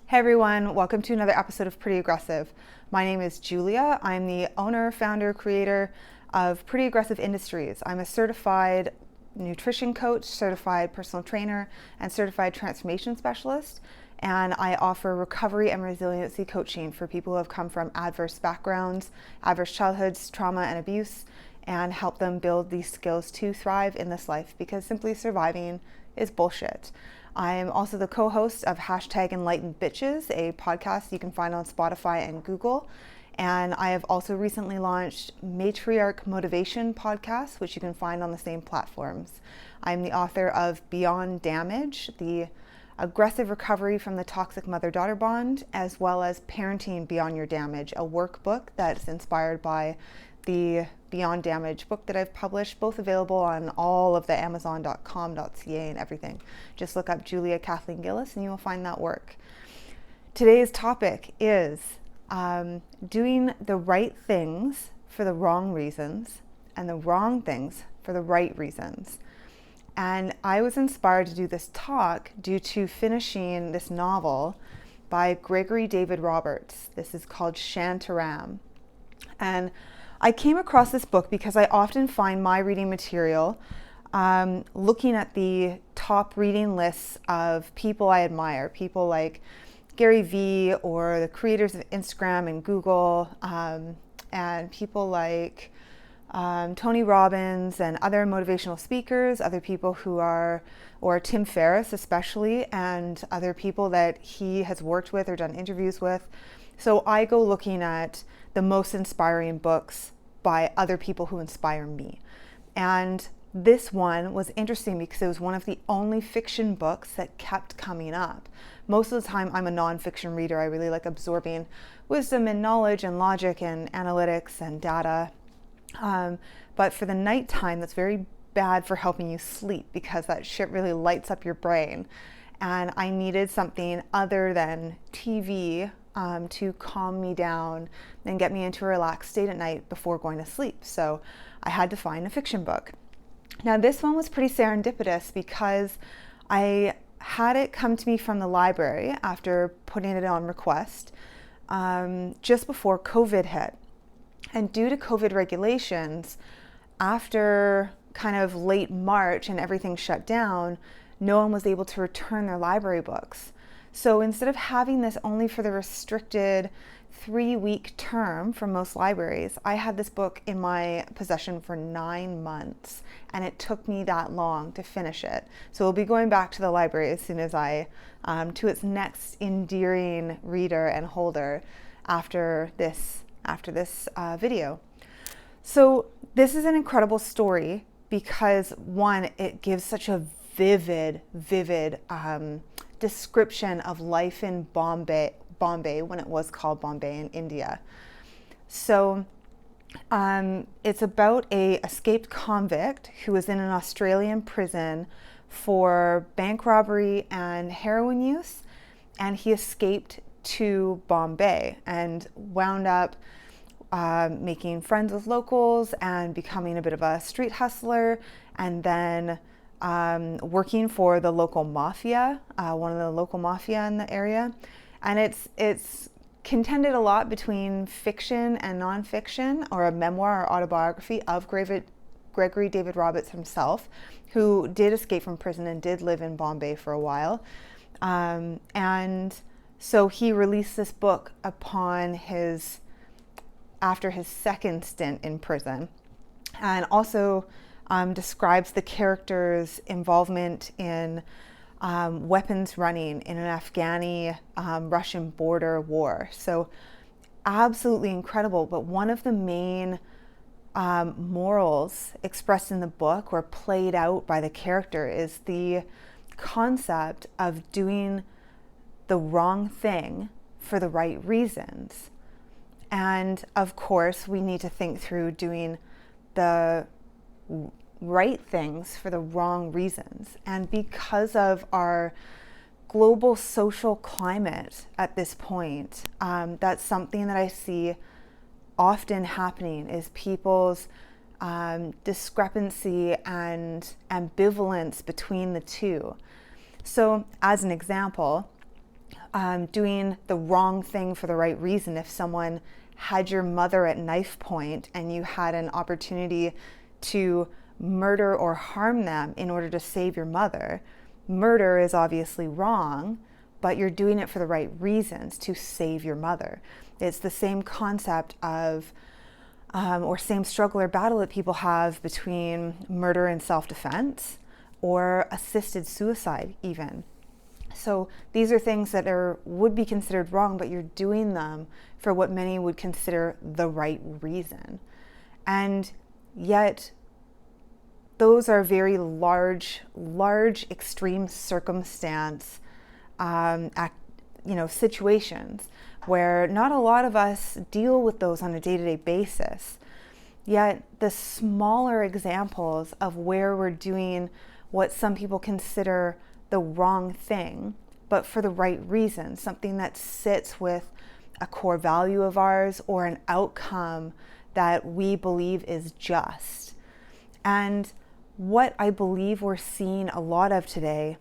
Hey everyone, welcome to another episode of Pretty Aggressive. My name is Julia. I'm the owner, founder, creator of Pretty Aggressive Industries. I'm a certified nutrition coach, certified personal trainer, and certified transformation specialist. And I offer recovery and resiliency coaching for people who have come from adverse backgrounds, adverse childhoods, trauma, and abuse, and help them build these skills to thrive in this life, because simply surviving is bullshit. I'm also the co-host of #EnlightenedBitches, a podcast you can find on Spotify and Google. And I have also recently launched Matriarch Motivation podcast, which you can find on the same platforms. I'm the author of Beyond Damage, the aggressive recovery from the toxic mother-daughter bond, as well as Parenting Beyond Your Damage, a workbook that's inspired by the Beyond Damage book that I've published, both available on all of the amazon.com.ca and everything. Just look up Julia Kathleen Gillis and you will find that work. Today's topic is doing the right things for the wrong reasons and the wrong things for the right reasons. And I was inspired to do this talk due to finishing this novel by Gregory David Roberts. This is called Shantaram. And I came across this book because I often find my reading material looking at the top reading lists of people I admire, people like Gary Vee or the creators of Instagram and Google, and people like Tony Robbins and other motivational speakers, other people who are, or Tim Ferriss especially, and other people that he has worked with or done interviews with. So I go looking at the most inspiring books by other people who inspire me. And this one was interesting because it was one of the only fiction books that kept coming up. Most of the time I'm a nonfiction reader. I really like absorbing wisdom and knowledge and logic and analytics and data. But for the nighttime, that's very bad for helping you sleep because that shit really lights up your brain. And I needed something other than TV to calm me down and get me into a relaxed state at night before going to sleep. So I had to find a fiction book. Now this one was pretty serendipitous because I had it come to me from the library after putting it on request just before COVID hit. And due to COVID regulations, after kind of late March and everything shut down, no one was able to return their library books. So instead of having this only for the restricted 3-week term for most libraries, I had this book in my possession for 9 months, and it took me that long to finish it. So we'll be going back to the library as soon as to its next endearing reader and holder after this video. So this is an incredible story because one, it gives such a vivid description of life in Bombay when it was called Bombay in India. So it's about a escaped convict who was in an Australian prison for bank robbery and heroin use, and he escaped to Bombay and wound up making friends with locals and becoming a bit of a street hustler, and then working for the local mafia, one of the local mafia in the area. And it's contended a lot between fiction and nonfiction, or a memoir or autobiography of Gregory David Roberts himself, who did escape from prison and did live in Bombay for a while. And so he released this book after his second stint in prison, and also describes the character's involvement in weapons running in an Afghani-Russian border war. So absolutely incredible. But one of the main morals expressed in the book or played out by the character is the concept of doing the wrong thing for the right reasons. And of course, we need to think through doing the right things for the wrong reasons. And because of our global social climate at this point, that's something that I see often happening, is people's discrepancy and ambivalence between the two. So as an example, doing the wrong thing for the right reason. If someone had your mother at knife point and you had an opportunity to murder or harm them in order to save your mother, murder is obviously wrong, but you're doing it for the right reasons to save your mother. It's the same concept of, or same struggle or battle that people have between murder and self-defense or assisted suicide even. So these are things that would be considered wrong, but you're doing them for what many would consider the right reason. And yet those are very large extreme circumstance situations where not a lot of us deal with those on a day-to-day basis. Yet the smaller examples of where we're doing what some people consider the wrong thing, but for the right reason, something that sits with a core value of ours or an outcome that we believe is just. And what I believe we're seeing a lot of today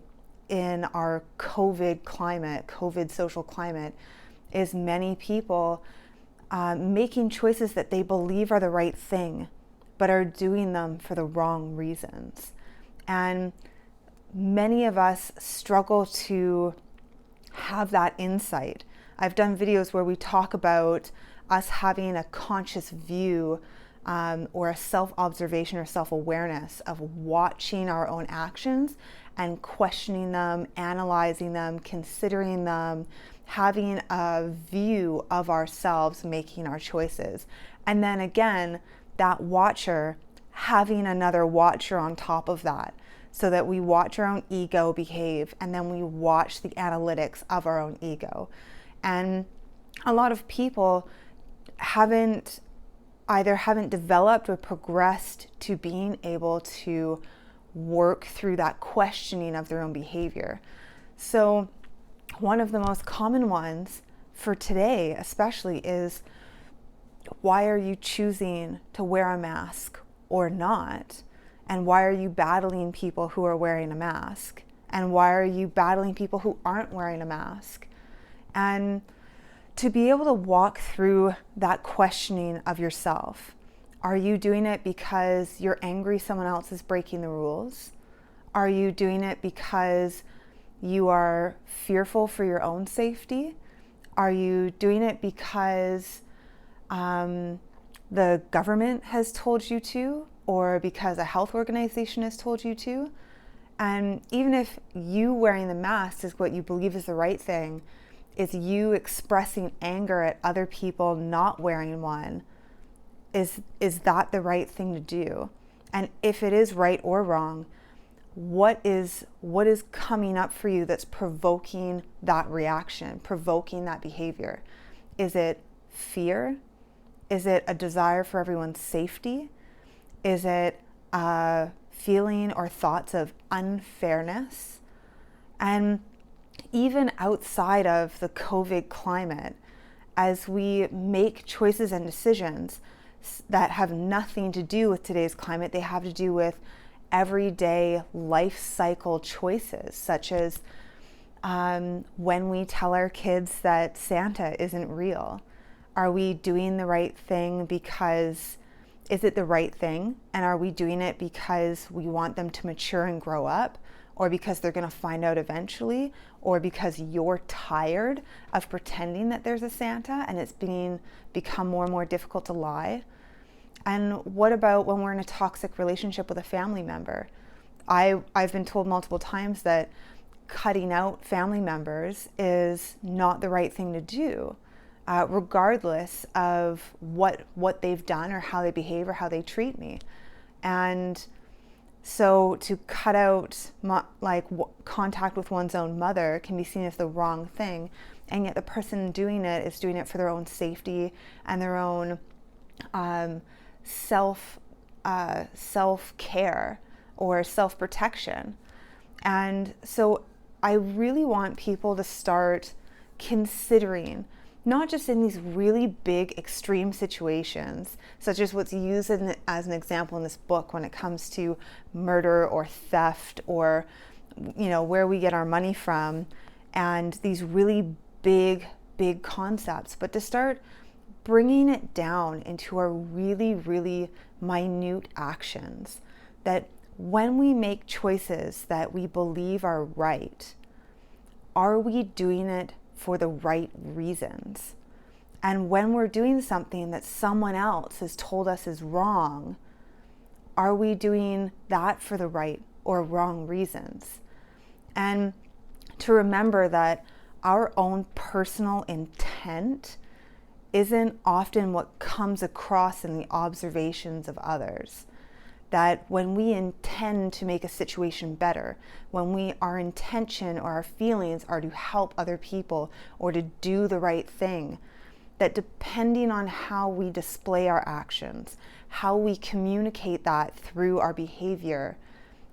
in our COVID social climate, is many people making choices that they believe are the right thing, but are doing them for the wrong reasons. And many of us struggle to have that insight. I've done videos where we talk about us having a conscious view or a self-observation or self-awareness of watching our own actions and questioning them, analyzing them, considering them, having a view of ourselves making our choices. And then again, that watcher having another watcher on top of that, so that we watch our own ego behave and then we watch the analytics of our own ego. And a lot of people haven't developed or progressed to being able to work through that questioning of their own behavior. So one of the most common ones for today especially is, why are you choosing to wear a mask or not? And why are you battling people who are wearing a mask? And why are you battling people who aren't wearing a mask? And to be able to walk through that questioning of yourself. Are you doing it because you're angry someone else is breaking the rules? Are you doing it because you are fearful for your own safety? Are you doing it because the government has told you to, or because a health organization has told you to? And even if you wearing the mask is what you believe is the right thing, is you expressing anger at other people not wearing one, is that the right thing to do? And if it is right or wrong, what is coming up for you that's provoking that reaction, provoking that behavior? Is it fear? Is it a desire for everyone's safety? Is it a feeling or thoughts of unfairness? And even outside of the COVID climate, as we make choices and decisions that have nothing to do with today's climate, they have to do with everyday life cycle choices, such as when we tell our kids that Santa isn't real. Are we doing the right thing because, is it the right thing? And are we doing it because we want them to mature and grow up? Or because they're going to find out eventually? Or because you're tired of pretending that there's a Santa and it's become more and more difficult to lie? And what about when we're in a toxic relationship with a family member? I've been told multiple times that cutting out family members is not the right thing to do, regardless of what they've done or how they behave or how they treat me. And so to cut out contact with one's own mother can be seen as the wrong thing, and yet the person doing it is doing it for their own safety and their own self-care or self-protection. And so I really want people to start considering, not just in these really big extreme situations, such as what's used as an example in this book when it comes to murder or theft or, where we get our money from, and these really big concepts, but to start bringing it down into our really, really minute actions. That when we make choices that we believe are right, are we doing it for the right reasons? And when we're doing something that someone else has told us is wrong, are we doing that for the right or wrong reasons? And to remember that our own personal intent isn't often what comes across in the observations of others. That when we intend to make a situation better, when our intention or our feelings are to help other people or to do the right thing, that depending on how we display our actions, how we communicate that through our behavior,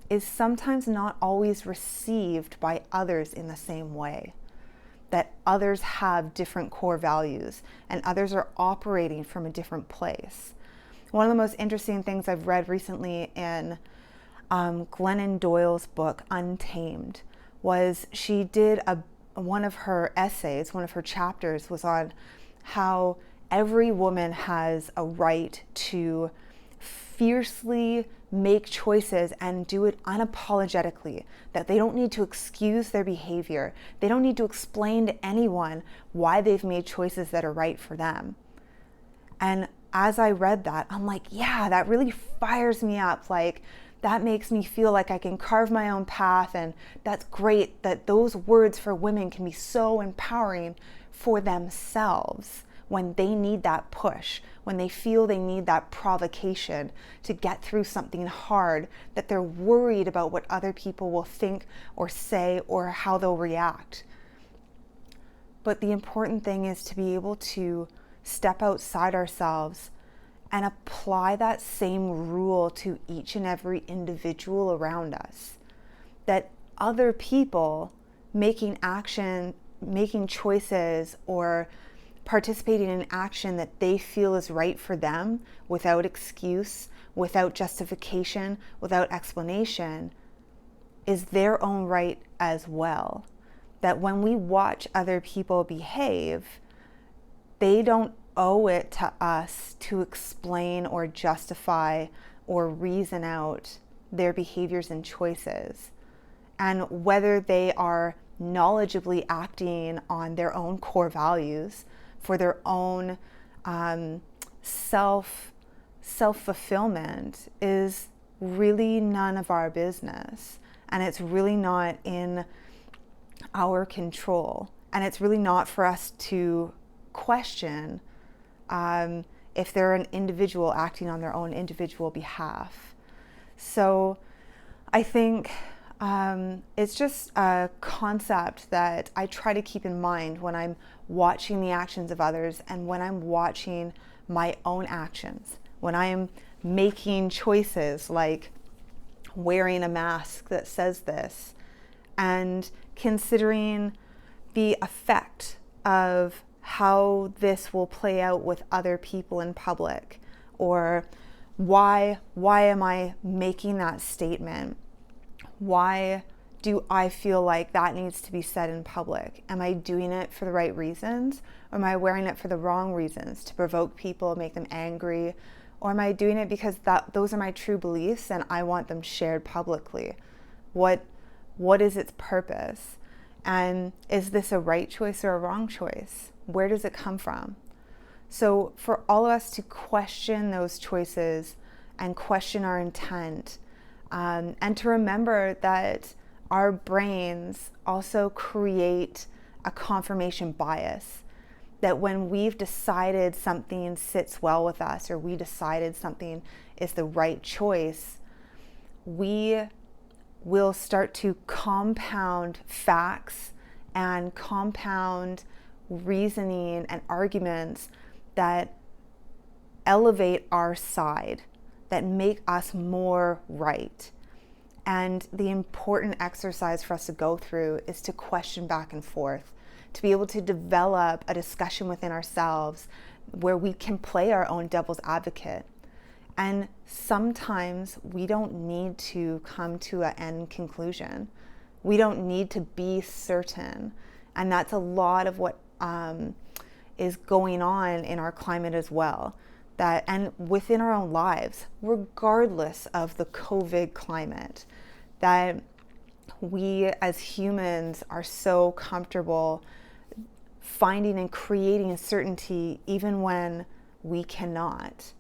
is sometimes not always received by others in the same way. That others have different core values and others are operating from a different place. One of the most interesting things I've read recently in Glennon Doyle's book, Untamed, was she did one of her essays, one of her chapters was on how every woman has a right to fiercely make choices and do it unapologetically, that they don't need to excuse their behavior. They don't need to explain to anyone why they've made choices that are right for them. And as I read that, I'm like, yeah, that really fires me up. Like, that makes me feel like I can carve my own path, and that's great that those words for women can be so empowering for themselves when they need that push, when they feel they need that provocation to get through something hard, that they're worried about what other people will think or say or how they'll react. But the important thing is to be able to step outside ourselves and apply that same rule to each and every individual around us. That other people making choices or participating in action that they feel is right for them without excuse, without justification, without explanation, is their own right as well. That when we watch other people behave, they don't owe it to us to explain or justify or reason out their behaviors and choices. And whether they are knowledgeably acting on their own core values for their own self-fulfillment is really none of our business. And it's really not in our control. And it's really not for us to question if they're an individual acting on their own individual behalf. So I think it's just a concept that I try to keep in mind when I'm watching the actions of others and when I'm watching my own actions, when I am making choices like wearing a mask that says this, and considering the effect of how this will play out with other people in public, or why am I making that statement? Why do I feel like that needs to be said in public? Am I doing it for the right reasons? Or am I wearing it for the wrong reasons, to provoke people, make them angry? Or am I doing it because those are my true beliefs and I want them shared publicly? What is its purpose? And is this a right choice or a wrong choice? Where does it come from? So for all of us to question those choices and question our intent, and to remember that our brains also create a confirmation bias, that when we've decided something sits well with us, or we decided something is the right choice, we will start to compound facts and compound reasoning and arguments that elevate our side, that make us more right. And the important exercise for us to go through is to question back and forth, to be able to develop a discussion within ourselves where we can play our own devil's advocate. And sometimes we don't need to come to an end conclusion. We don't need to be certain. And that's a lot of what is going on in our climate as well. And within our own lives, regardless of the COVID climate, that we as humans are so comfortable finding and creating certainty even when we cannot,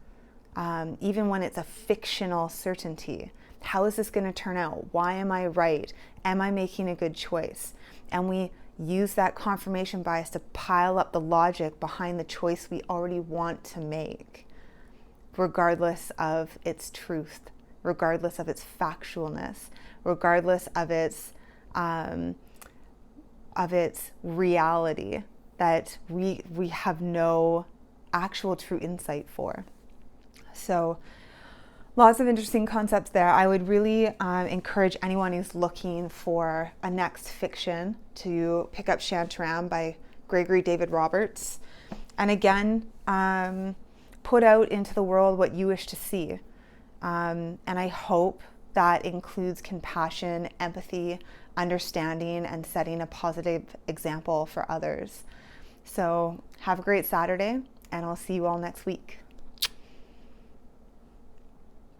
even when it's a fictional certainty. How is this going to turn out? Why am I right? Am I making a good choice? And we use that confirmation bias to pile up the logic behind the choice we already want to make, regardless of its truth, regardless of its factualness, regardless of its reality that we have no actual true insight for. So lots of interesting concepts there. I would really encourage anyone who's looking for a next fiction to pick up Shantaram by Gregory David Roberts. And again, put out into the world what you wish to see. And I hope that includes compassion, empathy, understanding, and setting a positive example for others. So have a great Saturday, and I'll see you all next week.